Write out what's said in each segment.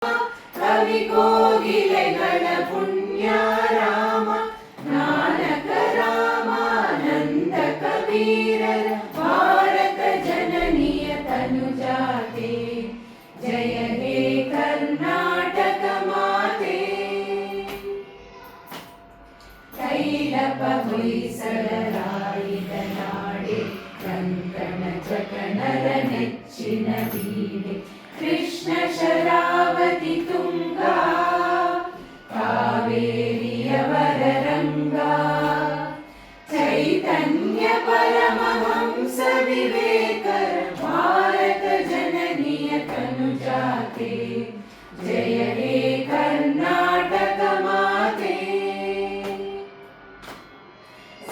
ಕವಿ ಕೋಗಿಲೆಗಳ ಪುಣ್ಯ ರಾಮ ನಾನಕ ರಾಮಾನಂದ ಕಬೀರರ ಭಾರತ ಜನನಿಯ ತನುಜಾತೆ ಜಯ ಹೇ ಕರ್ನಾಟಕ ಮಾತೆ. ತೈಲಪ ಹೊಯ್ಸಳರಾಳಿದ ನಾಡೆ ಕಂಕಣ ಜಗಣರ ನೆಚ್ಚಿನ ಬೀಡೆ ಕೃಷ್ಣ ಶರಾವತಿ ತುಂಗಾ ಕಾವೇರಿಯವರ ರಂಗ ಚೈತನ್ಯ ಪರಮಹಂಸ ವಿವೇಕರ ಭಾರತ ಜನನಿಯ ತನುಜಾತೆ ಜಯ ಹೇ ಕರ್ನಾಟಕ ಮಾತೆ.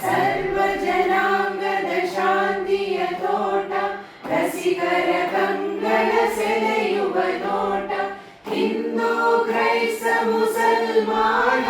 ಸರ್ವ ಜನಾಂಗದ ಶಾಂತಿಯ ತೋಟ ರಸಿಕರ ಕಂಗಳ ಸೆಳೆಯುವ ನೋಟ ಹಿಂದೂ ಕ್ರೈಸ್ತ ಮುಸಲ್ಮಾನ